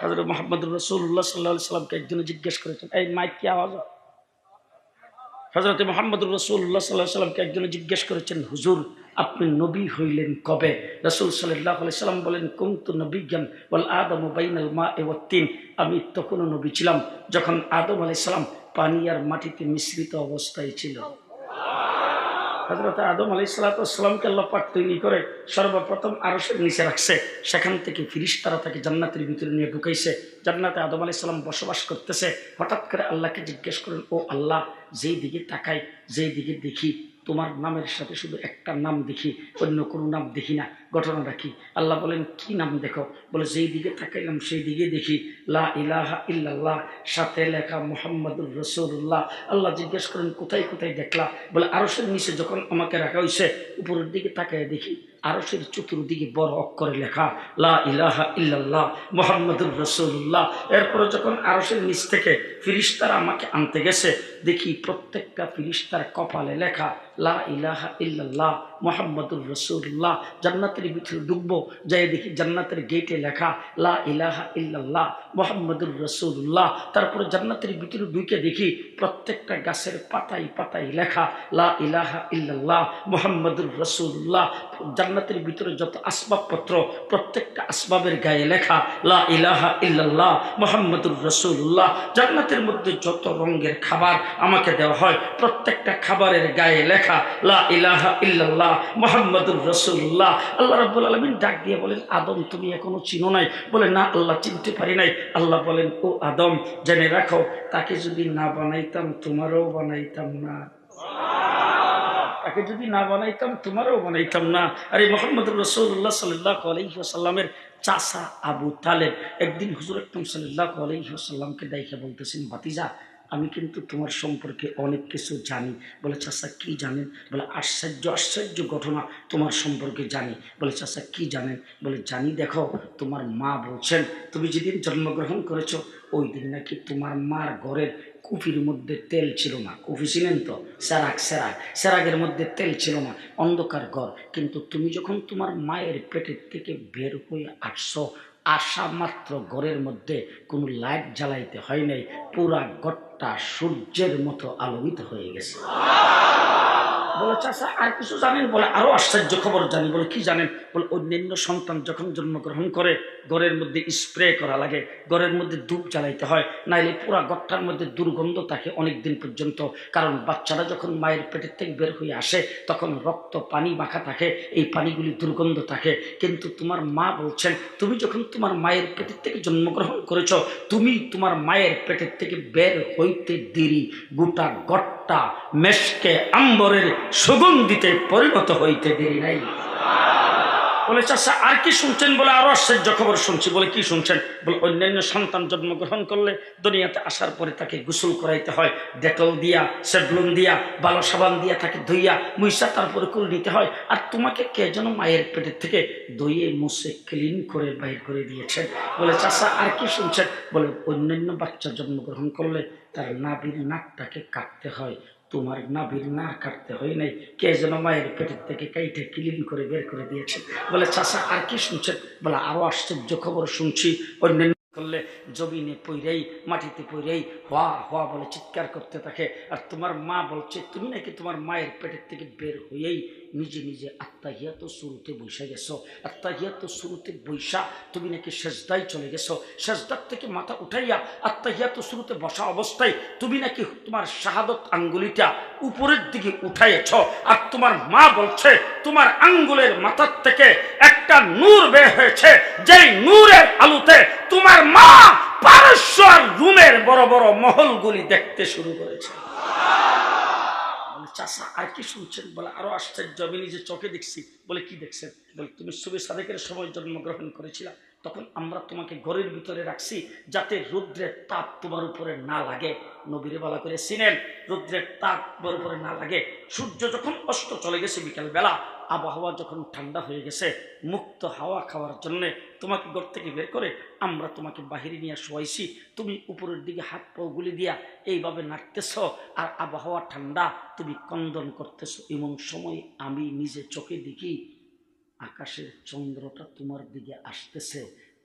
হযরত মুহাম্মদুর রাসূলুল্লাহ সাল্লাল্লাহু আলাইহি সাল্লামকে একজনে জিজ্ঞেস করেছেন, এই মাইক কি আওয়াজ হয়? হযরত মুহাম্মদুর রাসূলুল্লাহ সাল্লাল্লাহু আলাইহি সাল্লামকে একজনে জিজ্ঞেস করেছেন, হুজুর আপনি নবী হইলেন কবে? রাসূল সাল্লাল্লাহু আলাইহি সাল্লাম বলেন, কুনতু নবিয়্যান ওয়াল আদামু বাইনাল মা'i ওয়াত তিন। আমি তখনও নবী ছিলাম যখন আদম আলাইহিস সালাম পানি আর মাটিতে মিশ্রিত অবস্থায় ছিল। হযরত আদম আলাইহিসসালামকে আল্লাহ পাক তৈরি করে সর্বপ্রথম আরশের নিচে রাখছে। সেখান থেকে ফেরেশতারা তাকে জান্নাতের ভিতরে নিয়ে ঢুকাইছে। জান্নাতে আদম আলাইহিস সালাম বসবাস করতেছে। হঠাৎ করে আল্লাহকে জিজ্ঞেস করেন, ও আল্লাহ, যেই দিকে তাকাই, যেই দিকে দেখি, তোমার নামের সাথে শুধু একটা নাম দেখি, অন্য কোনো নাম দেখি না। ঘটনাটা কি? আল্লাহ বলেন, কি নাম দেখো? বলে, যেই দিকে তাকাইলাম সেই দিকে দেখি লা ইলাহা ইল্লাল্লাহ, সাথে লেখা মুহাম্মাদুর রাসূলুল্লাহ। আল্লাহ জিজ্ঞেস করেন, কোথায় কোথায় দেখলা? বলে, আরশের নিচে যখন আমাকে রাখা হয়েছে, উপরের দিকে তাকায় দেখি আরশের চতুর্দিকে বড় অক্ষরে লেখা লা ইলাহা ইল্লাল্লাহ মুহাম্মাদুর রাসূলুল্লাহ। এরপরে যখন আরশের নিচ থেকে ফেরেশতারা আমাকে আনতে গেছে, দেখি প্রত্যেকটা ফেরেশতার কপালে লেখা লা ইলাহা ইল্লাল্লাহ মুহাম্মাদুর রাসূলুল্লাহ। জান্নাতের ভিতরে ঢুকবো, যাই দেখি জান্নাতের গেটে লেখা লা ইলাহা ইল্লাল্লাহ মুহাম্মাদুর রাসূলুল্লাহ। তারপরে জান্নাতের ভিতরে ঢুকে দেখি প্রত্যেকটা গাছের পাতায় পাতায় লেখা লা ইলাহা ইল্লাল্লাহ মুহাম্মাদুর রাসূলুল্লাহ। জান্নাতের ভিতরে যত আসবাবপত্র, প্রত্যেকটা আসবাবের গায়ে লেখা লা ইলাহা ইল্লাল্লাহ মুহাম্মাদুর রাসূলুল্লাহ। জান্নাতের মধ্যে যত রঙের খাবার আমাকে দেওয়া হয়, প্রত্যেকটা খাবারের গায়ে লেখা লা ইলাহা ইল্লাল্লাহ মুহাম্মাদুর রাসূলুল্লাহ। আল্লাহ রাব্বুল আলামিন ডাক দিয়ে বলেন, আদম তুমি এখনো চিনো নাই? বলে, না আল্লাহ, চিনতে পারি নাই। আল্লাহ বলেন, ও আদম, জেনে রাখো, তাকে যদি না বানাইতাম তোমারও বানাইতাম না। তাকে যদি না বানাইতাম তোমারও বানাইতাম না। আরে মুহাম্মদুর রাসূলুল্লাহ সাল্লাল্লাহু আলাইহি ওয়াসাল্লামের চাচা আবু তালেব একদিন হুজুর আকরাম সাল্লাল্লাহু আলাইহি ওয়াসাল্লামকে দেখে বলতেছেন, ভাতিজা, আমি কিন্তু তোমার সম্পর্কে অনেক কিছু জানি। বলে, চাচা কি জানেন? বলে, আশ্চর্য আশ্চর্য ঘটনা তোমার সম্পর্কে জানি। বলে, চাচা কি জানেন? বলে, জানি, দেখো, তোমার মা বলছেন তুমি যেদিন জন্মগ্রহণ করেছো ওই দিন নাকি তোমার মার ঘরের কুফির মধ্যে তেল ছিল না। কুফি ছিলেন তো, সেরাগের মধ্যে তেল ছিল না, অন্ধকার ঘর। কিন্তু তুমি যখন তোমার মায়ের পেটের থেকে বের হয়ে আসছো, আসা মাত্র ঘরের মধ্যে কোনো লাইট জ্বালাইতে হয় নাই, পুরা ঘরটা সূর্যের মতো আলোকিত হয়ে গেছে। বলে, চাচা আর কিছু জানেন? বলে, আরো আশ্চর্য খবর জানি। বলে, কি জানেন? বলে, অন্যান্য সন্তান যখন জন্মগ্রহণ করে ঘরের মধ্যে স্প্রে করা লাগে, ঘরের মধ্যে ধূপ জ্বালাইতে হয়, নাইলে পুরা ঘরটার মধ্যে দুর্গন্ধ থাকে অনেক দিন পর্যন্ত। কারণ বাচ্চারা যখন মায়ের পেটের থেকে বের হয়ে আসে তখন রক্ত পানি মাখা থাকে, এই পানিগুলি দুর্গন্ধ থাকে। কিন্তু তোমার মা বলছেন তুমি যখন তোমার মায়ের পেটের থেকে জন্মগ্রহণ করেছ, তুমি তোমার মায়ের পেটের থেকে বের হইতে দেরি গোটা ঘরটা মেশকে আম্বরের সুগন্ধিতে পরিণত হইতে দেরি নাই। বলে, চাচা আর কি শুনছেন? বলে, আরো আশ্চর্য খবর শুনছি। বলে, কি শুনছেন? বলে, অন্যান্য সন্তান জন্মগ্রহণ করলে দুনিয়াতে আসার পরে তাকে গোসল করাইতে হয়, ডেটল দিয়া, সেভলন দিয়া, ভালো সাবান দিয়া তাকে ধুইয়া মুইসা তারপরে করে নিতে হয়। আর তোমাকে কে যেন মায়ের পেটের থেকে ধুইয়ে মুছে ক্লিন করে বাইর করে দিয়েছেন। বলে, চাচা আর কি শুনছেন? বলে, অন্যান্য বাচ্চা জন্মগ্রহণ করলে তার নাভির নাকটাকে কাটতে হয়, তোমার নাভির না কাটতে হয় নাই, কে যেন মায়ের পেটের থেকে কাইটে ক্লিন করে বের করে দিয়েছে। বলে, চাচা আর কি শুনছেন? বলে, আরো আশ্চর্য খবর শুনছি, অন্যান্য করলে জমিনে পইরেই, মাটিতে পইরেই হওয়া হওয়া বলে চিৎকার করতে থাকে। আর তোমার মা বলছে তুমি নাকি তোমার মায়ের পেটের থেকে বের হয়েই নিজে নিজে আত্তাহিয়াত শুরুতে বৈশা গেছো। আত্তাহিয়াত শুরুতে বৈশা তুমি নাকি সেজদায় চলে গেছো। সেজদার থেকে মাথা উঠাইয়া আত্তাহিয়াত শুরুতে বসা অবস্থায় তুমি নাকি তোমার শাহাদত আঙ্গুলিটা উপরের দিকে উঠাইছ। আর তোমার মা বলছে তোমার আঙ্গুলের মাথার থেকে একটা নূর বের হয়েছে, যেই নূরের আলোতে তোমার মা পারস্য রুমের বড় বড় মহলগুলি দেখতে শুরু করেছে। চাচা আর কি শুনছেন? বলে, আরো আশ্চর্য, আমি নিজে চোখে দেখছি। বলে, কি দেখছেন? বলে, তুমি সুবে সাদেকের সময় জন্মগ্রহণ করেছিলা, তখন আমরা তোমাকে ঘরের ভিতরে রাখছি যাতে রৌদ্রের তাপ তোমার উপরে না লাগে। নবীরে বলা করে চিনেন, রৌদ্রের তাপ তোমার উপরে না লাগে। সূর্য যখন অস্ত চলে গেছে বিকাল বেলা, আবহাওয়া যখন ঠান্ডা হয়ে গেছে, মুক্ত হাওয়া খাওয়ার জন্য তোমাকে ঘর থেকে বের করে আমরা তোমাকে বাহিরে নিয়ে শোয়াইছি। তুমি উপরের দিকে হাত পাও গুলি দিয়া এইভাবে নাড়তেছ, আর আবহাওয়া ঠান্ডা, তুমি কন্দন করতেছ। এমন সময় আমি নিজে চোখে দেখি আকাশের চন্দ্রটা তোমার দিকে আসতেছে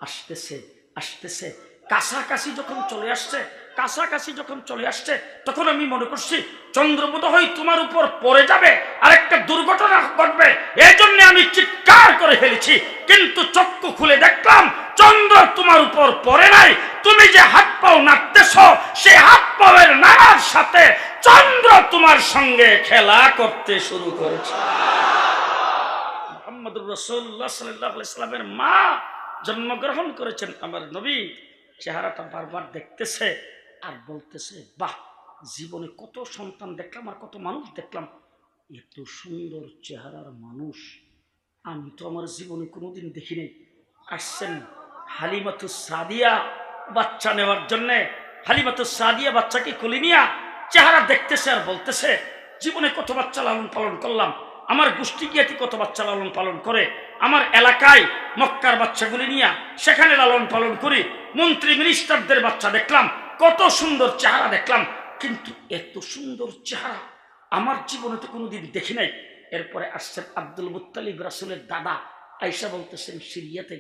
আসতেছে, আসতেছে, কাছাকাছি যখন চলে আসছে তখন আমি মনে করছি চন্দ্র বোধহয় তোমার উপর পড়ে যাবে, আরেকটা দুর্ঘটনা ঘটবে, এই জন্য আমি চিৎকার করে ফেলেছি। কিন্তু চক্ষু খুলে দেখলাম চন্দ্র তোমার উপর পড়ে নাই, তুমি যে হাত পাও নাড়তেছ সেই হাত পাওয়ের নাড়ার সাথে চন্দ্র তোমার সঙ্গে খেলা করতে শুরু করেছে। মুহাম্মদুর রাসূলুল্লাহ সাল্লাল্লাহু আলাইহি ওয়াসাল্লামের মা জন্মগ্রহণ করেছেন আমার নবী, চেহারাটা বারবার দেখতেছে আর বলতেছে, বাহ, জীবনে কত সন্তান দেখলাম আর কত মানুষ দেখলাম, এত সুন্দর চেহারার মানুষ আমি তো আমার জীবনে কোনোদিন দেখি নাই। আসছেন হালিমাতুস সাদিয়া বাচ্চা নেওয়ার জন্যে, হালিমাতুস সাদিয়া বাচ্চাকে কোলে নিয়া চেহারা দেখতেছে আর বলতেছে, জীবনে কত বাচ্চা লালন পালন করলাম, আমার গোষ্ঠী জ্ঞাতি কত বাচ্চা লালন পালন করে, আমার এলাকায় মক্কার বাচ্চাগুলি নিয়ে সেখানে লালন পালন করি, মন্ত্রী মিনিস্টারদের বাচ্চা দেখলাম, কত সুন্দর চেহারা দেখলাম, কিন্তু এত সুন্দর চেহারা আমার জীবনে তো কোনোদিন দেখি নাই। এরপরে আসছেন আব্দুল মুত্তালিব রাসূলের দাদা, আয়েশা বলতেছেন, সিরিয়াতে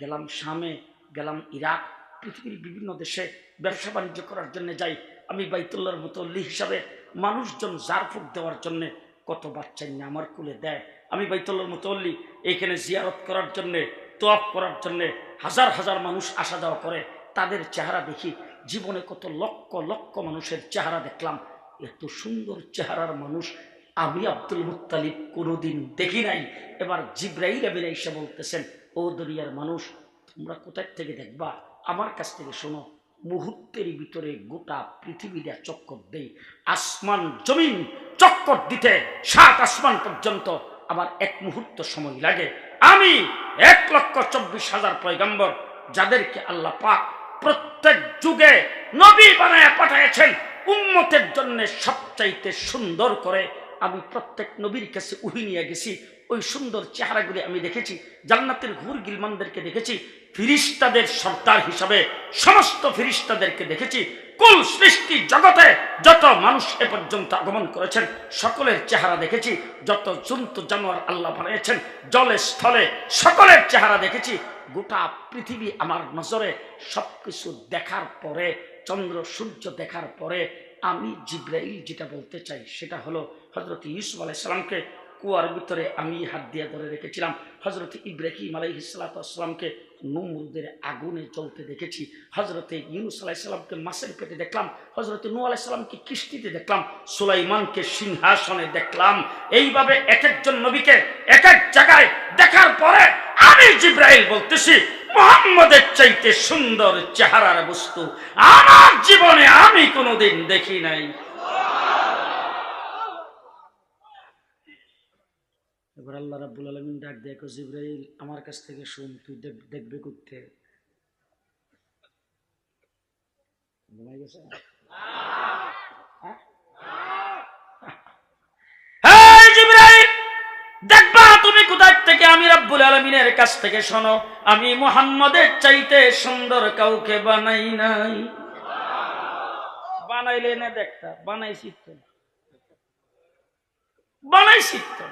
গেলাম শামে, গেলাম ইরাক, পৃথিবীর বিভিন্ন দেশে ব্যবসা বাণিজ্য করার জন্য যাই, আমি বাইতুল্লাহর মুতওয়াল্লি হিসাবে মানুষজন জারফুক দেওয়ার জন্য কত বাচ্চা নিয়ে আমার কুলে দেয়, আমি বাইতুল্লাহর মুতওয়াল্লি, এইখানে জিয়ারত করার জন্যে, তোয়াফ করার জন্যে হাজার হাজার মানুষ আসা যাওয়া করে, তাদের চেহারা দেখি, জীবনে কত লক্ষ লক্ষ মানুষের চেহারা দেখলাম, এত সুন্দর চেহারার মানুষ আমি আব্দুল মুত্তালিব কোনোদিন দেখি নাই। এবার জিবরাইল আমিন এসে বলতেছেন, ও দুনিয়ার মানুষ, তোমরা কোথায় থেকে দেখবা, আমার কাছ থেকে শোনো, মুহূর্তের ভিতরে গোটা পৃথিবীটা চক্কর দেই, আসমান জমিন চক্কর দিতে 7 আসমান পর্যন্ত আমার এক মুহূর্ত সময় লাগে। আমি 1,24,000 পয়গম্বর, যাদেরকে আল্লাহ পাক প্রত্যেক যুগে নবী বানায় পাঠিয়েছেন উম্মতের জন্য সবচাইতে সুন্দর করে, আমি প্রত্যেক নবীর কাছে উহি নিয়ে গেছি, ওই সুন্দর চেহারাগুলি আমি দেখেছি, জান্নাতের হুর গিলমানদেরকে দেখেছি, ফিরিস্তাদের সর্দার হিসাবে সমস্ত ফিরিস্তাদেরকে দেখেছি, কুল সৃষ্টি জগতে যত মানুষ এ পর্যন্ত আগমন করেছেন সকলের চেহারা দেখেছি, যত জন্তু জানোয়ার আল্লাহ বানিয়েছেন জলে স্থলে সকলের চেহারা দেখেছি, গোটা পৃথিবী আমার নজরে। সবকিছু দেখার পরে, চন্দ্র সূর্য দেখার পরে আমি জিবরাইল যেটা বলতে চাই সেটা হলো, হযরত ইউসুফ আলাইহিস সালামকে কুয়ার ভিতরে আমি হাত দিয়ে ধরে রেখেছিলাম, হযরত ইব্রাহিম আলাইহিস সালামকে নমরুদের আগুনে জ্বলতে দেখেছি, হযরত ইউনূস আলাইহিস সালামকে মাছের পেটে দেখলাম, হযরত নূহ আলাইহিস সালামকে কিস্তিতে দেখলাম, সুলাইমানকে সিংহাসনে দেখলাম। এইভাবে এক একজন নবীকে এক এক জায়গায় দেখার পরে আমি জিবরাইল বলতেছি, মুহাম্মদের চাইতে সুন্দর চেহারার বস্তু আমার জীবনে আমি কোনোদিন দেখি নাই। এবার আল্লাহ রাব্বুল আলামিন ডাক দিয়ে কয়, জিবরাইল আমার কাছ থেকে শুন, তুই দেখবে করতে ঘুমাই গেছে। হ্যাঁ জিবরাইল, দেখবা তুমি কোথায় থেকে, আমি রাব্বুল আলামিনের কাছ থেকে শোনো, আমি মুহাম্মদের চাইতে সুন্দর কাউকে বানাই নাই। বানাইলে না দেখতা, বানাইছি তো, বানাইছি তো।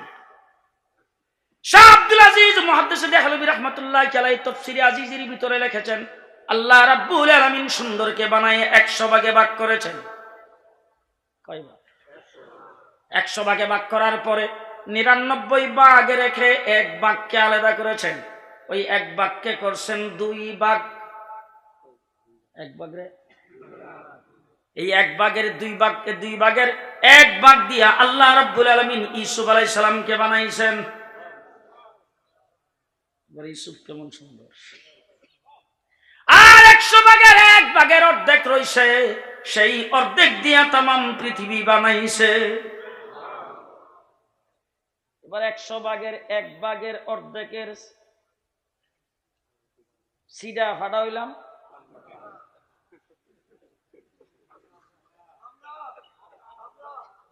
শাহ আব্দুল আজিজ মুহাদ্দিস দেহলভী রাহমাতুল্লাহি আলাইহি তাফসীরে আজিজের ভিতরে লিখেছেন, আল্লাহ রাব্বুল আলামিন সুন্দরকে বানায় 100 ভাগে ভাগ করেছেন। কয় ভাগ? 100 ভাগে ভাগ করার পরে 99 ভাগে রেখে 1 ভাগকে আলাদা করেছেন। ওই 1 ভাগকে করছেন 2 ভাগ। 1 ভাগরে এই 1 ভাগের 2 ভাগকে 2 ভাগের 1 ভাগ দিয়া আল্লাহ রাব্বুল আলামিন ইউসুফ আলাইহিস সালামকে বানাইছেন। ইউসুফ কেমন সুন্দর। আর 100 ভাগের 1 ভাগের অর্ধেক রইছে, সেই অর্ধেক দিয়া तमाम পৃথিবী বানাইছে। এবার 100 ভাগের 1 ভাগের অর্ধেকের সিডা ফাড়া হইলাম,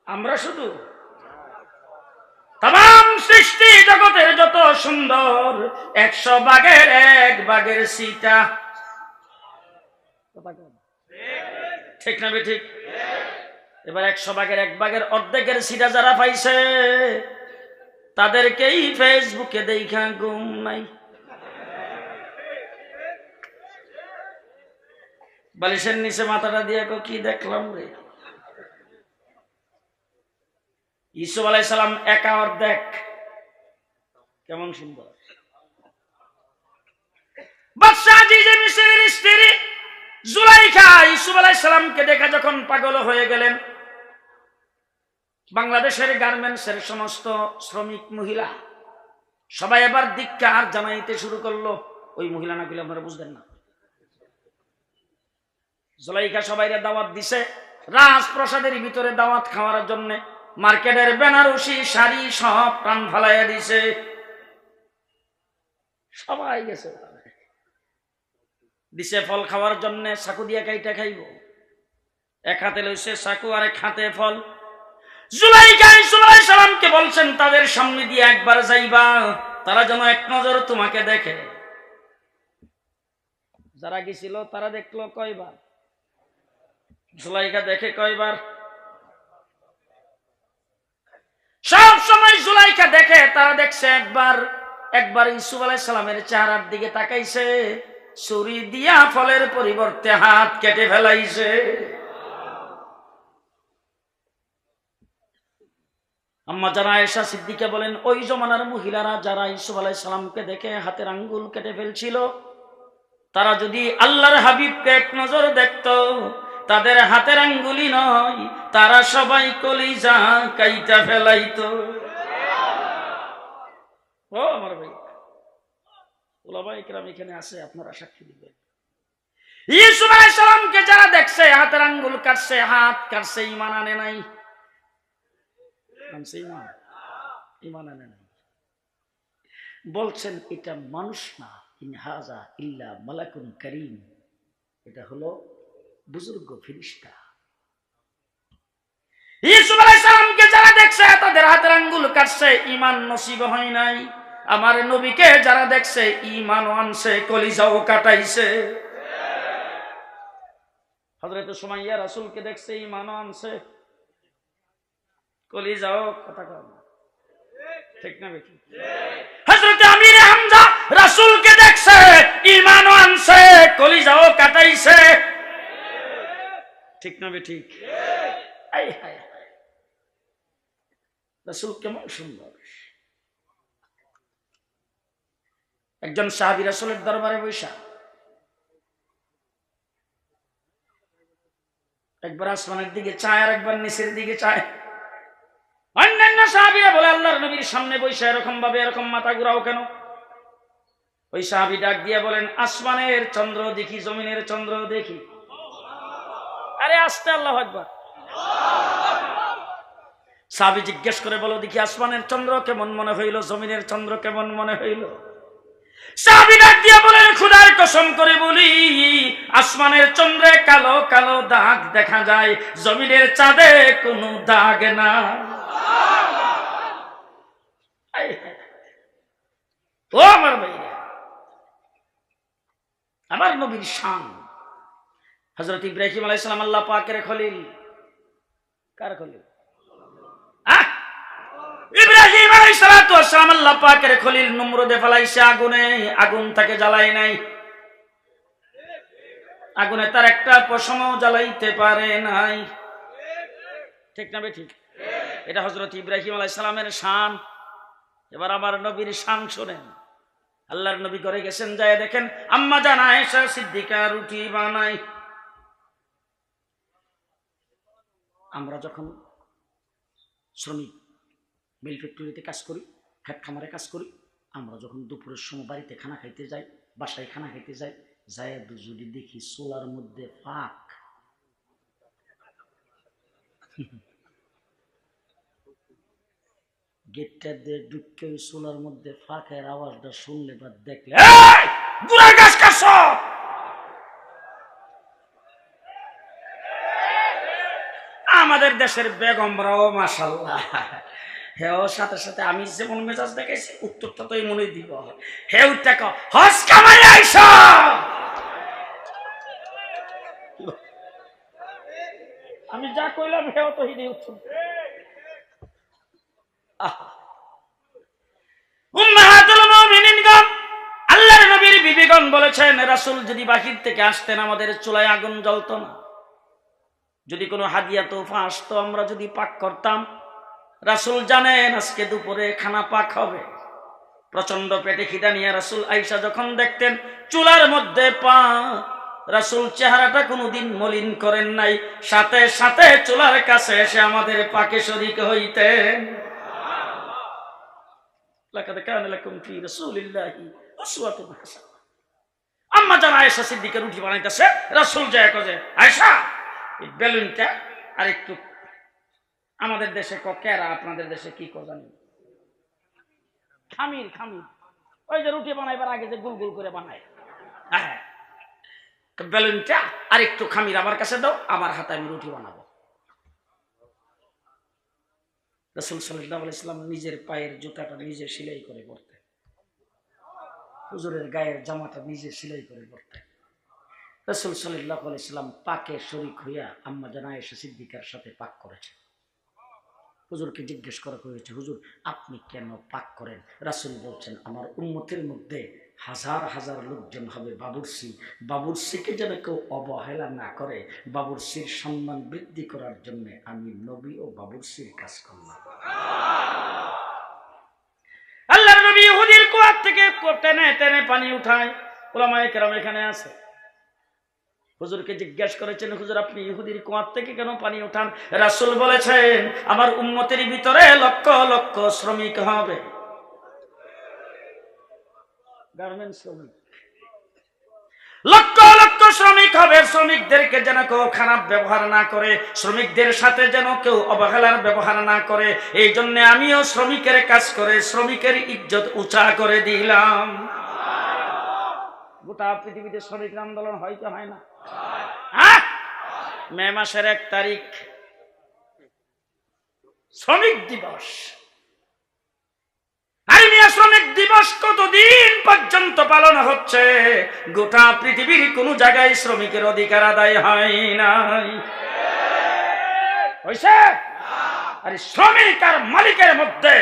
আমরা শুধু तमाम সৃষ্টি জগতের যত সুন্দর 100 ভাগের 1 ভাগের সিটা। ঠিক না ঠিক? এবার 100 ভাগের 1 ভাগের অর্ধেকের সিটা যারা পাইছে তাদেরকেই ফেসবুকে দেখা ঘুম নাই। বালিশের নিচে মাথাটা দিয়ে কি দেখলাম রে? ইউসুফ আলাইহিস সালাম একা অর্ধেক, কেমন সুন্দর। বাদশা আজিজে মিসরের স্ত্রী জুলাইখা ইউসুফ আলাইহিস সালামকে দেখে যখন পাগল হয়ে গেলেন, বাংলাদেশের গার্মেন্টসের সমস্ত শ্রমিক মহিলা সবাই এবার ধিক্কার জানাইতে শুরু করলো। ওই মহিলা না বলে আপনারা বুঝবেন না। জুলাইখা সবাইরে দাওয়াত দিছে রাজপ্রাসাদের ভিতরে দাওয়াত খাওয়ার জন্য। মার্কেটের বেনারসি শাড়ি সব টান ফালাইয়া দিছে, সবাই গেছে দিছে ফল খাওয়ার জন্য। চাকু দিয়া কাইটা খাইব, এক হাতে লইছে চাকু আর এক হাতে ফল। জুলাইখা ইউসুফ আলাইহিস সালামকে বলছেন তাদের সামনে দিয়ে একবার যাইবা, তারা যেন এক নজর তোমাকে দেখে। যারা গেছিল তারা দেখলো কয়বার? জুলাইখা দেখে কয়বার? সব সময় জুলাইখা দেখে, তারা দেখছে একবার। একবার ইউসুফ আলাইহিস সালামের চেহারার দিকে তাকাইছে, ছুরি দিয়া ফলের পরিবর্তে হাত কেটে ফেলাইছে। আম্মা জানা আয়েশা সিদ্দিকা বলেন, ওই জমানার মহিলারা যারা ইউসুফ আলাইহিস সালামকে দেখে হাতের আঙ্গুল কেটে ফেলছিল, তারা যদি আল্লাহর হাবিবকে এক নজর দেখত, তাদের হাতের আঙ্গুলি নয়, তারা সবাই কলিজা কাইটা ফেলাইতো। ও আমার ভাই, ওলামায়ে কেরাম এখানে আছে, আপনারা সাক্ষী দিবেন। ইউসুফ আলাইহিস সালামকে যারা দেখছে হাতের আঙ্গুল কাটছে, হাত কাটছে, ঈমান আনে নাই। ঈমান আনে নাই, বলছেন এটা মানুষ না, ইন হাযা ইল্লা মালাকুন কারীম, এটা হলো বুজুর্গ ফেরেশতা। ইউসুফ আলাইহিস সালামকে যারা দেখছে তাদের হাতের আঙ্গুল কাটছে, ঈমান নসিব হয় নাই। আমার নবীকে যারা দেখছে ঈমানও আনছে, কলিজাও কাটাইছে। হযরত সুমাইয়া রাসূলকে দেখছে, ঈমানও আনছে, কলিজাও কথা কয় না, ঠিক না বেঠিক? হযরত আমির হামজা রাসূলকে দেখছে, ঈমানও আনছে, কলিজাও কাটাইছে, ঠিক না বেঠিক? আই হায় হায়, রাসূল কেমন সুন্দর। একজন সাহাবী রাসূলের দরবারে বসা একবার আসমানের দিকে চায় আর একবার নিচের দিকে চায়। অন্যান্য সাহাবীরা বলে, আল্লাহর নবীর সামনে বসে এরকম ভাবে এরকম মাথা ঘুরাও কেন? ওই সাহাবী ডাক দিয়ে বলেন, আসমানের চন্দ্র দেখি, জমিনের চন্দ্র দেখি। আরে আস্তে, আল্লাহু আকবার। সাহাবী জিজ্ঞেস করে, বলো দেখি আসমানের চন্দ্র কেমন মনে হইল, জমিনের চন্দ্র কেমন মনে হইল? সাহাবী ডাক দিয়ে বলেন, খোদার কসম করে বলি, আসমানের চন্দ্রে কালো কালো দাগ দেখা যায়, জমিনের চাঁদে কোনো দাগ না। ও আমার ভাইরা, আমার নবীর শান। হযরত ইব্রাহিম আলাইহিস সালাম আল্লাহ পাকের খলিল। কার খলিল? ইব্রাহিম আলাইহিস সালাতু ওয়াস সালাম আল্লাহ পাকের খলিল। নমরুদে ফলাইছে আগুনে, আগুন তাকে জ্বালায় নাই, আগুনে তার একটা পশমও জ্বালাইতে পারে নাই, ঠিক না বেঠিক? এটা হযরত ইব্রাহিম আলাইহিস সালামের শান। এবার আমার নবীর শান শুনেন। আল্লাহর নবী করে গেছেন, যায় দেখেন আম্মা জান আয়েশা সিদ্দিকা রুটি বানায়। আমরা যখন শ্রমিক মিল ফ্যাক্টরিতে কাজ করি, খেত খামারে কাজ করি, আমরা যখন দুপুরের সময় বাড়িতে খানা খাইতে যাই, বাসায় খানা খাইতে যাই, যায় যদি দেখি চুলার মধ্যে ফাঁক, গেটটা দিয়ে ঢুকে চুলার মধ্যে ফাঁকের আওয়াজটা শুনলে বা দেখলে, আমাদের দেশের বেগমরাও মাশাআল্লাহ, হেও সাথে সাথে আমি যেমন মেজাজ দেখাইছি উত্তরটা তো মনে দিব, হেউ টাকা হজ কামাই আইসা। আমি যা কইলাম হেও তো হিদি উত্তর। উম্মাহাতুল মুমিনিন গণ, আল্লাহর নবীর বিবি সাহাবীগণ বলেছেন, রাসূল যদি বাহির থেকে আসতেন আমাদের চুলায় আগুন জ্বলতো না। যদি কোনো হাদিয়া তোফা আসতো আমরা যদি পাক করতাম, রাসূল জানেন আজকে দুপুরে খানা পাক হবে। প্রচন্ড পেটে খিদা নিয়ে রাসূল আয়েশা যখন দেখতেন চুলার মধ্যে পাক, রাসূল চেহারাটা কোনোদিন মলিন করেন নাই, সাথে সাথে চুলার কাছে এসে আমাদের পাকে শরীক হইতেন। লাকাদ কানা লাকুম ফি রাসূলিল্লাহি উসওয়াতুন হাসানাহ। আম্মা জান আয়েশা সিদ্দিকা রুটি বানাইতেছে, রাসূল যায় কয়ে, আয়েশা এই বেলুনটা আর একটু, আমাদের দেশে কেরা, আপনাদের দেশে কি কো জানেন? খামির। খামির ওই যে রুটি বানাইবার আগে যে গুল গুল করে বানায়, হ্যাঁ, বেলুনটা আর একটু খামির আমার কাছে দাও, আমার হাতে আমি রুটি বানাবো। রাসূল সাল্লাল্লাহু আলাইহি ওয়াসাল্লাম নিজের পায়ের জুতাটা নিজে সেলাই করে পরতেন, হুজুরের গায়ের জামাটা নিজে সেলাই করে পরতেন। রাসূল সাল্লাল্লাহু আলাইহি ওয়াসাল্লাম পাকে শরীক হইয়া আম্মা জান আয়েশা সিদ্দিকার সাথে পাক করেছেন। হুজুরকে জিজ্ঞেস করা হয়েছে, হুজুর আপনি কেন পাক করেন? রাসূল বলছেন, আমার উম্মতের মধ্যে হাজার হাজার লোকজন হবে বাবুর্চি, বাবুর্চিকে যেন কেউ অবহেলা না করে, বাবুর্চির সম্মান বৃদ্ধি করার জন্য আমি নবী ও বাবুর্চির কাজ করলাম। আল্লাহর নবী ইহুদির কুয়া থেকে টেনে টেনে পানি উঠায়। উলামায়ে কেরাম এখানে আছে। হুজুরকে জিজ্ঞেস করেছেন, হুজুর আপনি ইহুদির কুয়া থেকে কেন পানি উঠান? রাসূল বলেছেন, আমার উম্মতের ভিতরে লক্ষ লক্ষ শ্রমিক হবে, গার্মেন্টস শ্রমিক, লক্ষ লক্ষ শ্রমিক হবে। শ্রমিকদেরকে যেন কেউ খারাপ ব্যবহার না করে, শ্রমিকদের সাথে যেন কেউ অবহেলার ব্যবহার না করে, এই জন্য আমিও শ্রমিকের কাজ করে শ্রমিকের ইজ্জত উঁচা করে দিলাম। গোটা পৃথিবীতে শ্রমিক আন্দোলন হয় কি হয় না? মে মাসের 1 তারিখ শ্রমিক দিবস। শ্রমিক দিবস কতদিন পর্যন্ত পালন হচ্ছে? গোটা পৃথিবীর কোন জায়গায় শ্রমিকের অধিকার আদায় হয় নাই। হইছে? আর শ্রমিক আর মালিকের মধ্যে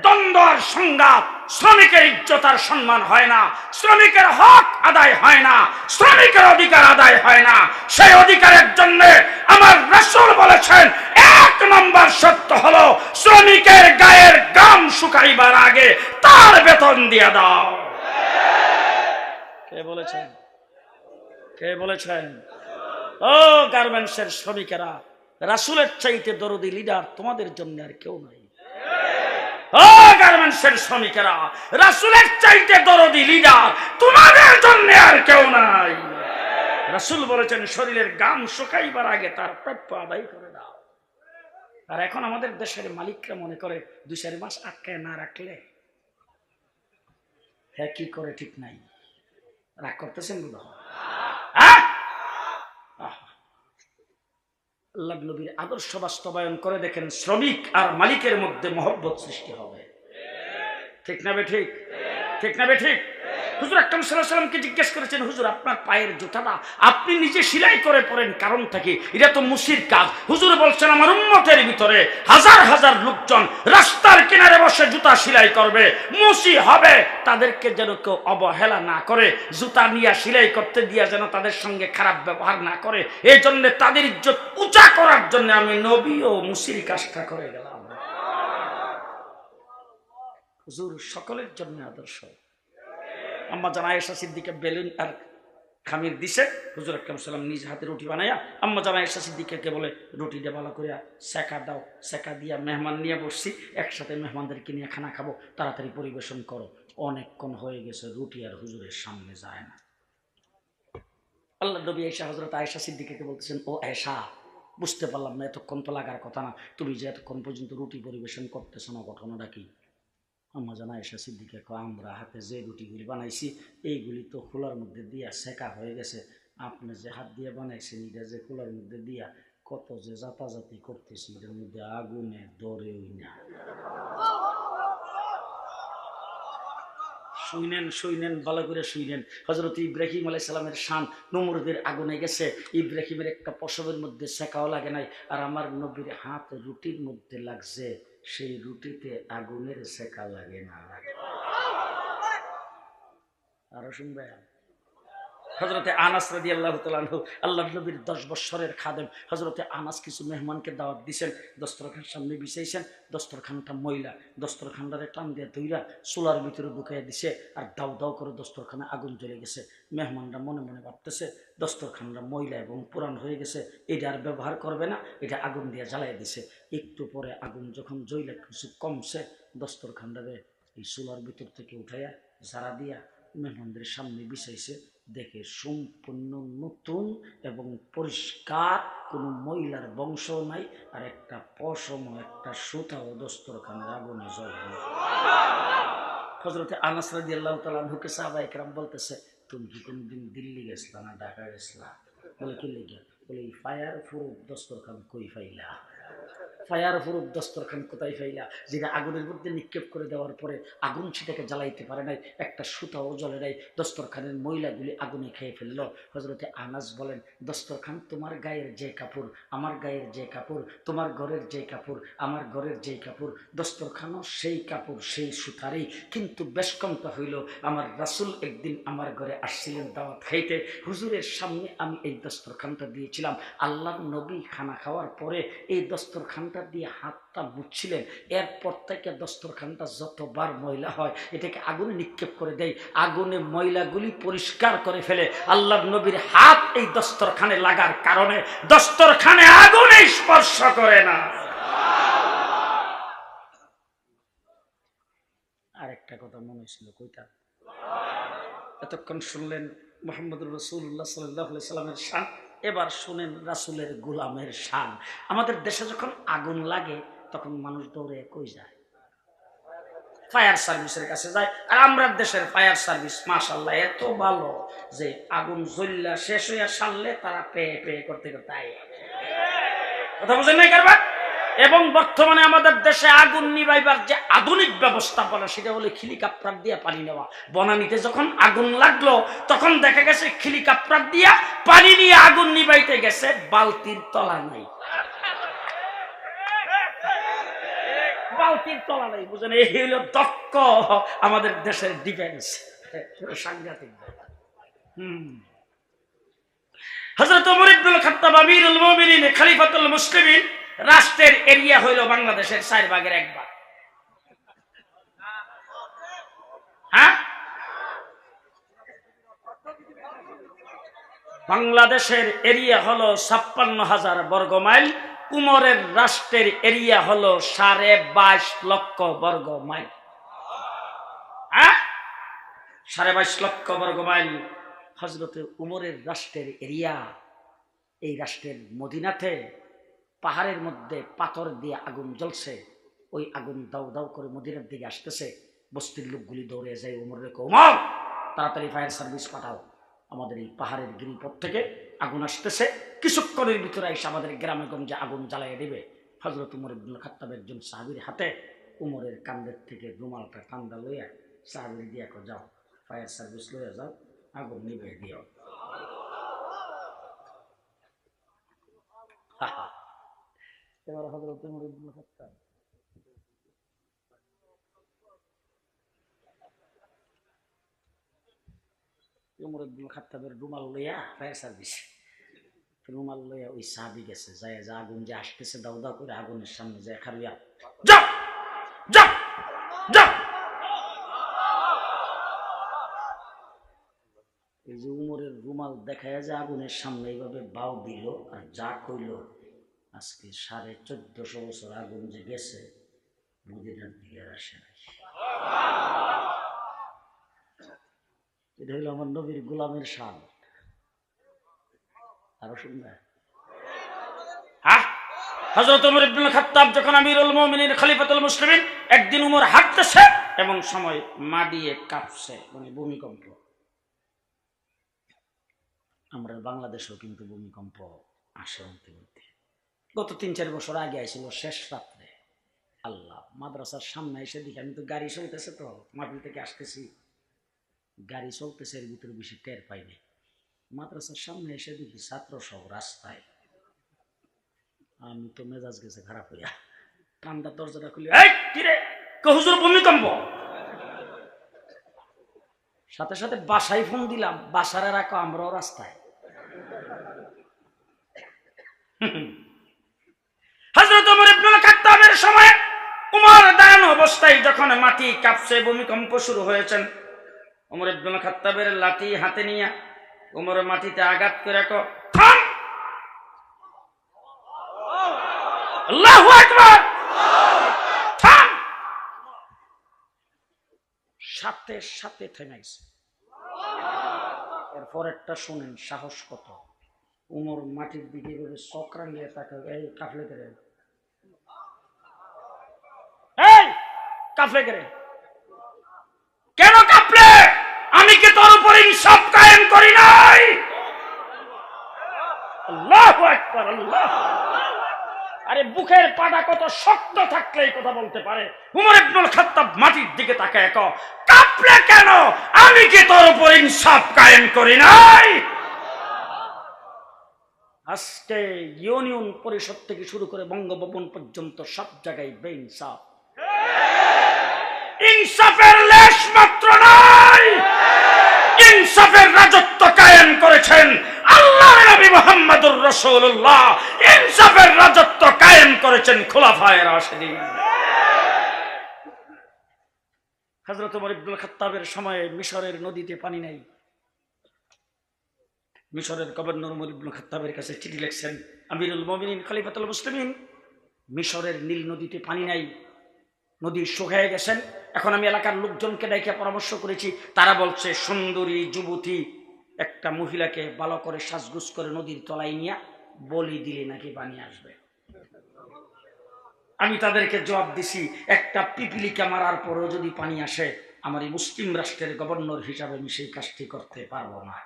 দ্বন্দ্ব আর সংঘাত, শ্রমিকের ইজ্জত আর সম্মান হয় না, শ্রমিকের হক আদায় হয় না, শ্রমিকের অধিকার আদায় হয় না। সেই অধিকারের জন্য আমার রাসূল বলেছেন, 1 নম্বর সত্য হলো শ্রমিকের গায়ের ঘাম শুকাইবার আগে তার বেতন দিয়ে দাও। কে বলেছেন? কে বলেছেন? ও গার্মেন্টসের শ্রমিকেরা, রাসূলের চাইতে দরদি লিডার তোমাদের জন্য আর কেউ নাই। ও গার্মেন্টসের শ্রমিকেরা, রাসূলের চাইতে দরদি লিডার তোমাদের জন্য আর কেউ নাই। রাসূল বলেছেন, শরীরের ঘাম শুকাইবার আগে তার প্রাপ্য আদায় করে দাও। আর এখন আমাদের দেশের মালিকরা মনে করে 2-4 মাস আটকায় না রাখলে হ্যাঁ কি করে ঠিক নাই। রাগ করতেছেন বুঝা? আল্লাহ নবীর আদর্শ বাস্তবায়ন করে দেখেন, শ্রমিক আর মালিকের মধ্যে মহব্বত সৃষ্টি হবে। ঠিক না বে ঠিক? ঠিক না বে ঠিক? হুজুর আকরাম সাল্লাল্লাহু আলাইহি ওয়াসাল্লামকে জিজ্ঞেস করেছেন, হুজুর আপনার পায়ের জুতাটা আপনি নিজে সেলাই করে পরেন, কারণটা কি? এটা তো মুসির কাজ। হুজুর বলছেন, আমার উম্মতের ভিতরে হাজার হাজার লোকজন রাস্তার কিনারে বসে জুতা সেলাই করবে, মুসি হবে, তাদেরকে যেন কেউ অবহেলা না করে, জুতা নিয়ে সেলাই করতে দিয়া যেন তাদের সঙ্গে খারাপ ব্যবহার না করে, এই জন্য তাদের ইজ্জত উঁচা করার জন্য আমি নবী ও মুসির কাজটা করে গেলাম। হুজুর সকলের জন্য আদর্শ। আম্মা জান আয়েশা সিদ্দিকা বেলুন আর খামির দিছে, হুজুর আকরাম সাল্লাম নিজ হাতে রুটি বানাইয়া আম্মা জান আয়েশা সিদ্দিকাকে বলে, রুটিটা ভালো করে সেকা দাও। সেকা দিয়া মেহমান নিয়ে বসছি, একসাথে মেহমানদেরকে নিয়ে খানা খাবো, তাড়াতাড়ি পরিবেশন করো। অনেকক্ষণ হয়ে গেছে, রুটি আর হুজুরের সামনে যায় না। আল্লাহ নবী আয়েশা হযরত আয়েশা সিদ্দিকাকে বলতেছেন, ও আয়েশা, বুঝতে পারলাম না, এতক্ষণ তো লাগার কথা না, তুমি যে এতক্ষণ পর্যন্ত রুটি পরিবেশন করতেছো না, ঘটনাটা কি? আম্মা জান আয়েশা সিদ্দিকা কয়, আমরা হাতে যে রুটিগুলি বানাইছি এইগুলি তো খোলার মধ্যে দিয়া সেকা হয়ে গেছে, আপনি যে হাত দিয়ে বানাইছেন এটা যে খোলার মধ্যে দিয়া কত যে জাতাজাতি করতেছি, এটার মধ্যে আগুনে ধরেই না। শুইনেন ভালো করে শুইনেন। হযরত ইব্রাহিম আলাইহিস সালামের শান, নমরুদের আগুনে গেছে, ইব্রাহিমের একটা পশমের মধ্যে সেকাও লাগে নাই, আর আমার নবীর হাত রুটির মধ্যে লাগছে, সেই রুটিতে আগুনের সেকা লাগে না। আরো শুনবেন? হযরতে আনাস রাদিয়াল্লাহু তাআলা আনহু আল্লাহর নবীর 10 বছরের খাদেম। হযরতে আনাস কিছু মেহমানকে দাওয়াত দিয়েছেন, দস্তরখান সামনে বিছাইছেন, দস্তরখানটা ময়লা, দস্তরখানটারে টান দিয়ে ধইরা চুলার ভিতরে ঢুকাইয়া দিছে, আর দাউ দাউ করে দস্তরখানে আগুন জ্বলে গেছে। মেহমানরা মনে মনে ভাবতেছে দস্তরখানটা ময়লা এবং পুরান হয়ে গেছে, এটা আর ব্যবহার করবে না, এটা আগুন দিয়ে জ্বালাই দিছে। একটু পরে আগুন যখন জ্বলে কিছু কমছে, দস্তরখানটারে এই চুলার ভিতর থেকে উঠাইয়া ঝাড়া দিয়া মেহমানদের সামনে বিছাইছে। দেখে সম্পূর্ণ নতুন এবং পরিষ্কার, কোনো মহিলার বংশ নাই, আর একটা পশম, একটা সুতাও দস্তরখানের আগুনে জ্বলে। হযরতে আনাস রাদিয়াল্লাহু তাআলা আনহুকে সাহাবায়ে কেরাম বলতেছে, তুমি কি কোনদিন দিল্লি গেছলা না ঢাকা গেছলা? বলে কি লেগে? বলে এই ফায়ার প্রুফ দস্তরখান কই পাইলা? ফায়ার প্রুফ দস্তরখান কোথায় পাইলা? যেটা আগুনের মধ্যে নিক্ষেপ করে দেওয়ার পরে আগুন সেটাকে জ্বালাইতে পারে নাই, একটা সুতাও জ্বলে নাই, দস্তরখানের ময়লাগুলি আগুনে খেয়ে ফেললো। হযরতে আনাস বলেন, দস্তরখান তোমার গায়ের যে কাপড়, আমার গায়ের যে কাপড়, তোমার ঘরের যে কাপড়, আমার ঘরের যে কাপড়, দস্তরখানও সেই কাপড়, সেই সুতারই। কিন্তু বেশ কমটা হইল, আমার রাসূল একদিন আমার ঘরে আসছিলেন দাওয়াত খাইতে, হুজুরের সামনে আমি এই দস্তরখানটা দিয়েছিলাম। আল্লাহর নবী খানা খাওয়ার পরে এই দস্তরখানটা দিয়ে হাতটা মুছছিলেন, এরপর থেকে দস্তরখানটা যতবার ময়লা হয় এটাকে আগুনে নিক্ষেপ করে দেয়, আগুনে ময়লাগুলি পরিষ্কার করে ফেলে। আল্লাহর নবীর হাত এই দস্তরখানে লাগার কারণে দস্তরখানে আগুনে স্পর্শ করে না। আরেকটা কথা মনে ছিল, কইটা এতক্ষণ শুনলেন মুহাম্মদুর রাসূলুল্লাহ সাল্লাল্লাহু আলাইহি সাল্লামের শান, এবার শুনেন রাসূলের গোলামের শান। আমাদের দেশে যখন আগুন লাগে তখন মানুষ দৌড়ে কই যায়? ফায়ার সার্ভিসের কাছে যায়। আর আমরা দেশের ফায়ার সার্ভিস মাশাআল্লাহ এত ভালো যে আগুন জ্বললা শেষ হইয়া সারলে তারা পে পে করতে করতে আয়। কথা বুঝেন নাই কারবার? এবং বর্তমানে আমাদের দেশে আগুন নিভাইবার যে আধুনিক ব্যবস্থাপনা, সেটা হলো হেলিকপ্টার দিয়ে পানি নেওয়া। বনানীতে যখন আগুন লাগলো তখন দেখা গেছে হেলিকপ্টার দিয়া পানি নিয়ে আগুন নিভাইতে গেছে, বালতির তলা নাই, বালতির তলা নাই। বুঝেন, এই হলো দক্ষ আমাদের দেশের ডিফেন্স, সাংঘাতিক। হযরত ওমর ইবনুল খাত্তাব আমিরুল মুমিনিন খলিফাতুল মুসলিমিন, রাষ্ট্রের এরিয়া হইল বাংলাদেশের 4 ভাগের 1 ভাগ। হ্যাঁ, বাংলাদেশের এরিয়া হলো 56,000 বর্গ মাইল, উমরের রাষ্ট্রের এরিয়া হলো 22.5 লক্ষ বর্গ মাইল। হ্যাঁ, 22.5 লক্ষ বর্গ মাইল হযরতে উমরের রাষ্ট্রের এরিয়া। এই রাষ্ট্রের মদিনাতে পাহাড়ের মধ্যে পাথর দিয়ে আগুন জ্বলছে, ওই আগুন দাউ দাউ করে মদিনার দিকে আসতেছে। বস্তির লোকগুলি দৌড়ে যায় উমরের, ওমর তাড়াতাড়ি ফায়ার সার্ভিস পাঠাও, আমাদের এই পাহাড়ের গিরিপথ থেকে আগুন আসতেছে, কিছুক্ষণের ভিতরে এসে আমাদের গ্রামে গঞ্জে আগুন জ্বালিয়ে দেবে। হযরত উমর ইবনুল খাত্তাব একজন সাহাবীর হাতে উমরের কান্দের থেকে রুমালটা ঠান্ডা লইয়া সাহাবীর দিয়া যাও, ফায়ার সার্ভিস লইয়া যাও, আগুন নিভে দিও। এবার হযরত উমর ইবনুল খাত্তাব উমর ইবনুল খাত্তাবের রুমাল লইয়া ফায়ার সার্ভিস, রুমাল লইয়া ওই সাহাবী গেছে, যায় যা আগুন যে আসতেছে দাউ দাউ করে আগুনের সামনে যায় খারিয়া, যাও যাও যাও। এই যে উমরের রুমাল দেখায় যে আগুনের সামনে এইভাবে বাউ দিল আর যা কইল, আজকে 1450 বছর আগুন যে গেছে মদিনার দিকে আসে নাই। এটা হইল আমার নবীর গোলামের শান। আরো শুনবে? হযরত ওমর ইবনুল খাত্তাব যখন আমিরুল মুমিনিন খলিফাতুল মুসলিমিন, একদিন উমর হাঁটতেছে এমন সময় মা দিয়ে কাঁপছে, মানে ভূমিকম্প। আমরা বাংলাদেশেও কিন্তু ভূমিকম্প আসে মধ্যে মধ্যে। গত 3-4 বছর আগে আইছিল শেষ রাত্রে। আল্লাহ, মাদ্রাসার সামনে এসে দেখি, আমি তো গাড়ি চলতেছে, তো মাটি থেকে আসতেছি, গাড়ি চলতেছে, এর ভিতরে বেশি টের পাইনি। মাদ্রাসার সামনে এসে দেখি ছাত্র সব রাস্তায়। আমি তো মেজাজ গেছে খারাপ হইয়া, ঠান্ডা দরজাটা খুলে, এই কি রে, হুজুর ভূমিকম্প। সাথে সাথে বাসায় ফোন দিলাম, বাসারে রাখো, আমরাও রাস্তায়। হযরত ওমর ইবনুল খাত্তাবের সময় উমর দাঁড়ানো অবস্থায় যখন মাটি কাঁপছে, ভূমিকম্প শুরু হয়েছেন, ওমর ইবনুল খাত্তাবের লাঠি হাতে নিয়ে উমর মাটিতে আঘাত করে রাখো, থাম, আল্লাহু আকবার, থাম। সাথে সাথে থেমে গেছে। এরপর একটা শুনেন সাহস কত। উমর মাটির দিকে এভাবে চক্রা নিয়ে তাকে, এই কাফলে করে, এই কাফলে করে, কেন কাফলে? আমি কি তোর উপর ইনসাফ কায়েম করি নাই? আল্লাহু আকবার, আল্লাহ। আরে বুকের পাটা কত শক্ত থাকলে এই কথা বলতে পারে। উমর ইবনুল খাত্তাব মাটির দিকে তাকায়, কাঁপলে কেন? আমি কি তোর উপর ইনসাফ কায়েম করি নাই? আজকে ইউনিয়ন পরিষদ থেকে শুরু করে বঙ্গভবন পর্যন্ত সব জায়গায় বেইনসাফ। ইনসাফের লেশ মাত্র নাই। ইনসাফের রাজত্ব কায়েম করেছেন আল্লাহর নবী মুহাম্মদুর রাসূলুল্লাহ। ইনসাফের রাজত্ব কায়েম করেছেন খুলাফায়ে রাশিদিন। হযরত ওমর ইবনুল খাত্তাবের সময়ে মিশরের নদীতে পানি নাই। মিশরের গভর্নর ওমর ইবনুল খাত্তাবের কাছে চিঠি লিখছেন, আমিরুল মুমিনিন খলিফাতুল মুসলিমিন, মিশরের নীল নদীতে পানি নাই, নদী শুকিয়ে গেছেন। এখন আমি এলাকার লোকজনকে ডেকে পরামর্শ করেছি, তারা বলছে সুন্দরী যুবতী একটা মহিলাকে ভালো করে সাজগুজ করে নদীর তলায় নিয়ে বলি দিলে নাকি পানি আসবে। আমি তাদেরকে জবাব দিছি, একটা পিপিলিকা মারার পরও যদি পানি আসে, আমার এই মুসলিম রাষ্ট্রের গভর্নর হিসাবে আমি সেই কাজটি করতে পারবো না।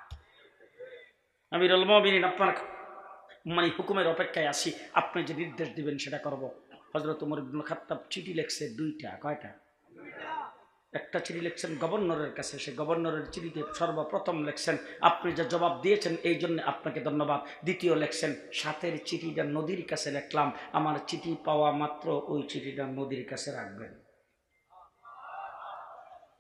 আমিরুল মুমিনিন, আপনার হুকুমের অপেক্ষায় আছি, আপনি যে নির্দেশ দিবেন সেটা করব। হযরত ওমর ইবনুল খাত্তাব চিঠি লিখছে দুইটা, কয়টা? একটা চিঠি লিখছেন গভর্নরের কাছে, সে গভর্নরের চিঠিতে সর্বপ্রথম লিখছেন, আপনি যে জবাব দিয়েছেন এই জন্য আপনাকে ধন্যবাদ। দ্বিতীয় লিখছেন, সাথের চিঠিটা নদীর কাছে লিখলাম, আমার চিঠি পাওয়া মাত্র ওই চিঠিটা নদীর কাছে রাখবেন।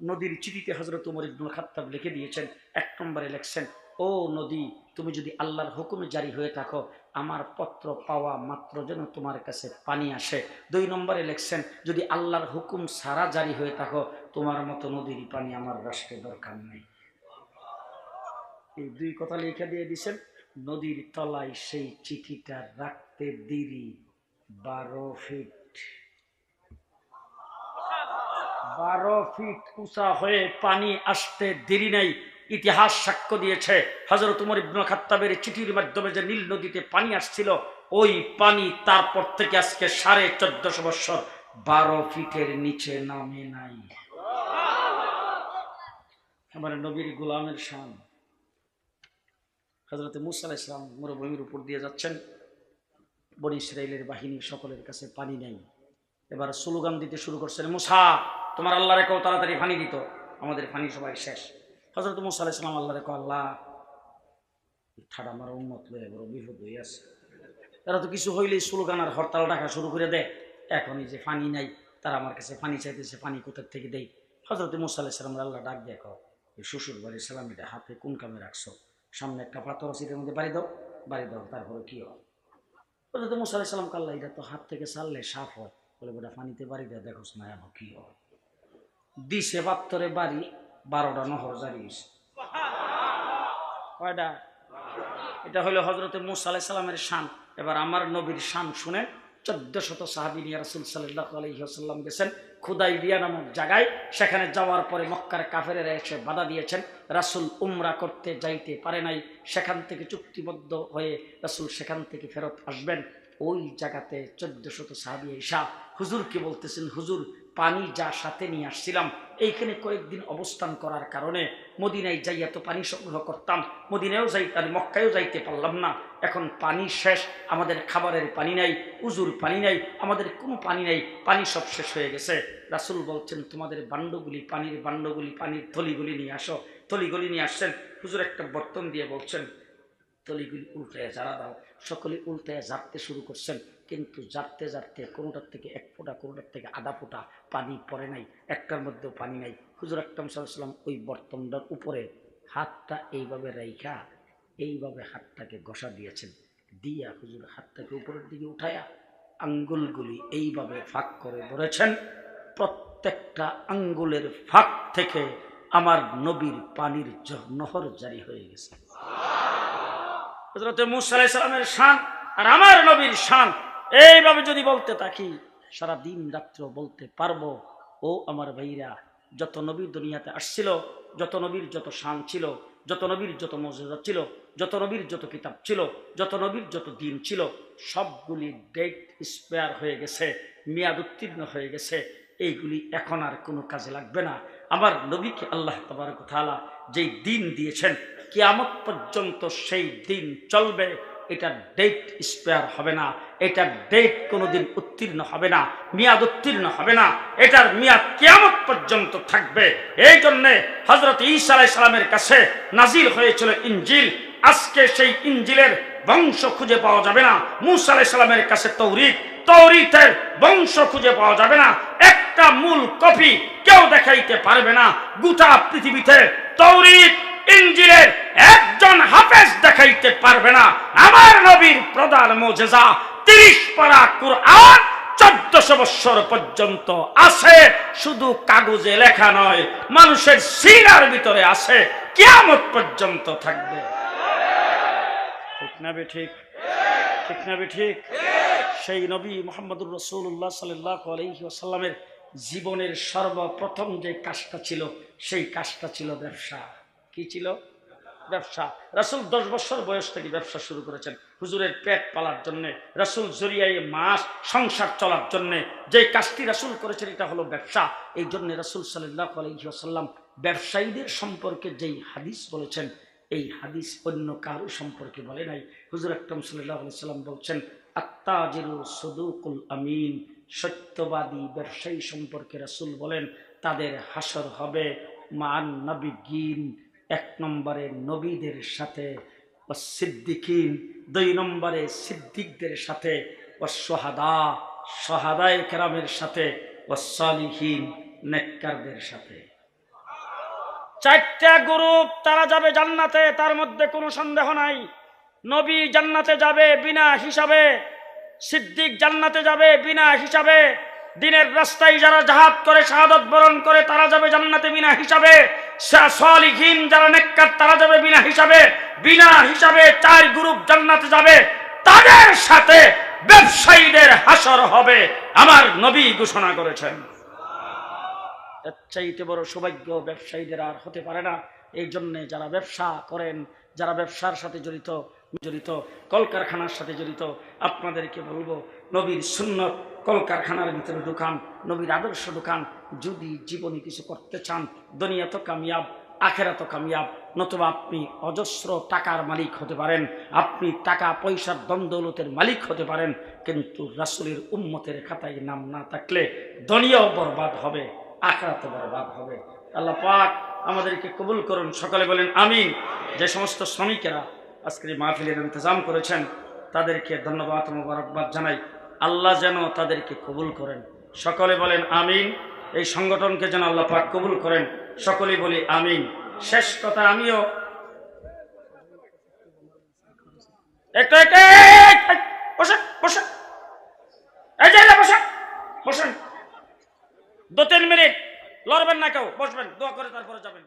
নদীর চিঠিতে হযরত ওমর ইবনুল খাত্তাব লিখে দিয়েছেন, এক নম্বরে লিখছেন, ও নদী, তুমি যদি আল্লাহর হুকুমে জারি হয়ে থাকো, আমার পত্র পাওয়া মাত্র যেন তোমার কাছে পানি আসে। দুই নম্বরে লিখছেন, যদি আল্লাহর হুকুম ছাড়া জারি হয়ে থাকো, তোমার মতো নদীর পানি আমার রাষ্ট্রে দরকার নেই। এই দুই কথা লিখে দিয়ে দিয়েছেন। নদীর তলায় সেই চিঠিটা রাখতে দেরি 12 ফিট। 12 ফিট উঁচা হয়ে পানি আসতে দেরি নাই। ইতিহাস সাক্ষ্য দিয়েছে, হযরত ওমর ইবনুল খাত্তাবের চিঠির মাধ্যমে যে নীল নদীতে পানি আসছিল, ওই পানি তারপর থেকে আজকে 1450 বছর 12 ফিটের নিচে নামে নাই। আমার নবীর গোলামের শান। হযরত মূসা আলাইহিস সালাম মরুভূমির উপর দিয়ে যাচ্ছেন, বনী ইসরাইলের বাহিনী সকলের কাছে পানি নেই। এবার স্লোগান দিতে শুরু করছেন, মূসা, তোমার আল্লাহরে কও তাড়াতাড়ি পানি দিত, আমাদের পানি সবাই শেষ। হযরত মূসা আলাইহিস সালাম আল্লাহরে কও, আল্লাহ, ঠাডা মারা উম্মত লয়ে বড় বিপদ হয়ে আছে। এরা তো কিছু হইলেই স্লোগান আর হরতাল ডাকা শুরু করে দেয়। এখনই যে পানি নাই, তারা আমার কাছে পানি চাইতেছে, পানি কোথার থেকে দেই? হযরত মূসা আলাইহিস সালাম আল্লাহ ডাক দিয়ে কও, এই শ্বশুর বাড়ির সালামিটা হাতে কোন কামে রাখছো? সামনে একটা পাথর আছে, এটার মধ্যে বাড়ি দাও, বাড়ি দাও, তারপরে কি হয়? হযরত মূসা আলাইহিস সালাম কাল্লা, এটা তো হাত থেকে ছাড়লে সাফ হয়। বলে বেটা পানিতে বাড়ি দেয়, দেখোস না এখন কি হয়? দিছে পাত্তরে বাড়ি, 12টা নহর জারি হয়েছে। কয়টা? এটা হলো হযরত মূসা আলাইহিস সালামের শান। এবার আমার নবীর শান শুনেন। 1400 সাহাবী নিয়ে রাসূল সাল্লাল্লাহু আলাইহি ওয়াসাল্লাম গেছেন খুদাইবিয়া নামক জায়গায়। সেখানে যাওয়ার পরে মক্কার কাফেরেরা এসে বাধা দিয়েছেন, রাসূল উমরা করতে যাইতে পারে নাই। সেখান থেকে চুক্তিবদ্ধ হয়ে রাসূল সেখান থেকে ফেরত আসবেন। ওই জায়গাতে 1400 সাহাবী এসা হুজুরকে বলতেছেন, হুজুর, পানি যা সাথে নিয়ে আসছিলাম, এইখানে কয়েকদিন অবস্থান করার কারণে মদিনায় যাইয়া তো পানি সংগ্রহ করতাম, মদিনায়ও যাইতাম, মক্কায়ও যাইতে পারলাম না। এখন পানি শেষ, আমাদের খাবারের পানি নাই, উজুর পানি নাই, আমাদের কোনো পানি নাই, পানি সব শেষ হয়ে গেছে। রাসূল বলছেন, তোমাদের বান্ডগুলি, পানির বান্ডগুলি, পানির থলিগুলি নিয়ে আসো। থলিগুলি নিয়ে আসছেন। হুজুর একটা বর্তন দিয়ে বলছেন, থলিগুলি উল্টায় ঝাড়া দাও। সকলে উল্টায় ঝাড়তে শুরু করছেন, কিন্তু ঝাড়তে ঝাড়তে কোনোটার থেকে 1 ফোঁটা, কোনোটার থেকে আধা ফোঁটা পানি পড়ে নাই, একটার মধ্যেও পানি নাই। হুজুর আকরাম সাল্লাল্লাহু আলাইহি ওয়াসাল্লাম ওই বর্তনটার উপরে হাতটা এইভাবে রাইখা এইভাবে হাতটাকে ঘষা দিয়েছেন, দিয়া হুজুর হাতটাকে উপরের দিকে উঠায়া আঙ্গুলগুলি এইভাবে ফাঁক করে ধরেছেন। প্রত্যেকটা আঙ্গুলের ফাঁক থেকে আমার নবীর পানির নহর জারি হয়ে গেছে। হযরত মূসা আলাইহিস সালামের শান আর আমার নবীর শান এইভাবে যদি বলতে থাকি সারা দিন রাত্র বলতে পারবো। ও আমার ভাইরা, যত নবী দুনিয়াতে আসছিল, যত নবীর যত শান ছিল, যত নবীর যত মর্যাদা ছিল, যত নবীর যত কিতাব ছিল, যত নবীর যত দিন ছিল, সবগুলি ডেট এক্সপায়ার হয়ে গেছে, মেয়াদ উত্তীর্ণ হয়ে গেছে। এইগুলি এখন আর কোনো কাজে লাগবে না। আমার নবীকে আল্লাহ তাবারক ওয়া তাআলা যেই দিন দিয়েছেন কিয়ামত পর্যন্ত সেই দিন চলবে। এটা ডেট এক্সপায়ার হবে না, এটার ডেট কোনোদিন উত্তীর্ণ হবে না, মেয়াদ উত্তীর্ণ হবে না, এটার মেয়াদ কিয়ামত পর্যন্ত থাকবে। এই জন্যে হযরত ঈসা আলাইহিস সালামের কাছে নাজিল হয়েছিল ইনজিল। আজকে সেই ইনজিলের বংশ খুঁজে পাওয়া যাবে না। মূসা আলাইহিস সালামের কাছে তৌরীত, তৌরীতের বংশ খুঁজে পাওয়া যাবে না। একটা মূল কপি কেউ দেখাইতে পারবে না। গোটা পৃথিবীতে তৌরীত ইনজিলের একজন হাফেজ দেখাইতে পারবে না। আমার নবীর প্রধান মুজিজা 30 পারা কুরআন 1400 বছর পর্যন্ত আছে। শুধু কাগজে লেখা নয়, মানুষের সিনার ভিতরে আছে, কিয়ামত পর্যন্ত থাকবে। ঠিক না ঠিক? ঠিক না ঠিক? সেই নবী মুহাম্মদুর রাসূলুল্লাহ সাল্লাল্লাহু আলাইহি ওয়াসাল্লামের জীবনের সর্বপ্রথম যে কাজটা ছিল সেই কাজটা ছিল ব্যবসা। কি ছিল? ব্যবসা। রাসূল 10 বছর বয়স থেকে ব্যবসা শুরু করেছেন হুজুরের পেট পালার জন্য, রাসূল জরিয়ায়ে মাস সংসার চলার জন্য যে কাজটি রাসূল করেছেন এটা হলো ব্যবসা। এই জন্য রাসূল সাল্লাল্লাহু আলাইহি ওয়াসাল্লাম ব্যবসায়ীদের সম্পর্কে যেই হাদিস বলেছেন এই হাদিস অন্য কারো সম্পর্কে বলে নাই। হুজুর আকরাম সাল্লাল্লাহু আলাইহি ওয়াসাল্লাম বলছেন আত্তাজিরু সুদুকুল আমিন, সত্যবাদী ব্যবসায়ী সম্পর্কে রাসূল বলেন তাদের হাসর হবে মান নবিয়্যিন, 1 নম্বরে নবীদের সাথে, ও সিদ্দিকিন 2 নম্বরে সিদ্দিকদের সাথে, ও শুহাদা শাহাদায়ে কেরামের সাথে, ও সালিহিন নেককারদের সাথে। 4টা গ্রুপ তারা যাবে জান্নাতে, তার মধ্যে কোনো সন্দেহ নাই। নবী জান্নাতে যাবে বিনা হিসাবে, সিদ্দিক জান্নাতে যাবে বিনা হিসাবে, দিনের রাস্তায় যারা জিহাদ করে শাহাদাত বরণ করে তারা যাবে জান্নাতে বিনা হিসাবে, সালিহিন যারা নেককার তারা যাবে বিনা হিসাবে। বিনা হিসাবে 4 গ্রুপ জান্নাতে যাবে, তাদের সাথে ব্যবসায়ীদের হাসর হবে আমার নবী ঘোষণা করেছেন। এর চাইতে বড় সৌভাগ্য ব্যবসায়ীদের আর হতে পারে না। এই জন্য যারা ব্যবসা করেন, যারা ব্যবসার সাথে জড়িত, কলকারখানার সাথে জড়িত, আপনাদেরকে বলবো নবীর সুন্নত কলকারখানার ভিতরে দোকান, নবীর আদর্শ দোকান। যদি জীবনে কিছু করতে চান, দুনিয়া তো কামিয়াব, আখেরাত কামিয়াব, নতুবা আপনি অজস্র টাকার মালিক হতে পারেন, আপনি টাকা পয়সার দমদৌলতের মালিক হতে পারেন, কিন্তু রাসূলের উম্মতের খাতায় নাম না থাকলে দুনিয়াও বরবাদ হবে, আখিরাতও বরবাদ হবে। আল্লাহ পাক আমাদেরকে কবুল করুন, সকলে বলেন আমিন। যে সমস্ত শ্রমিকেরা আজকের মাহফিলের ইন্তজাম করেছেন তাদেরকে ধন্যবাদ ও মোবারকবাদ জানাই। আল্লাহ যেন তাদেরকে কবুল করেন, সকলে বলেন আমিন। এই সংগঠনকে যেন আল্লাহ পাক কবুল করেন, সকলেই বলি আমিন। শেষ কথা, আমিও একটু বসেন বসেন, এই যে বসেন বসেন, 2-3 মিনিট লড়বেন না, কেউ বসবেন, দোয়া করে তারপরে যাবেন।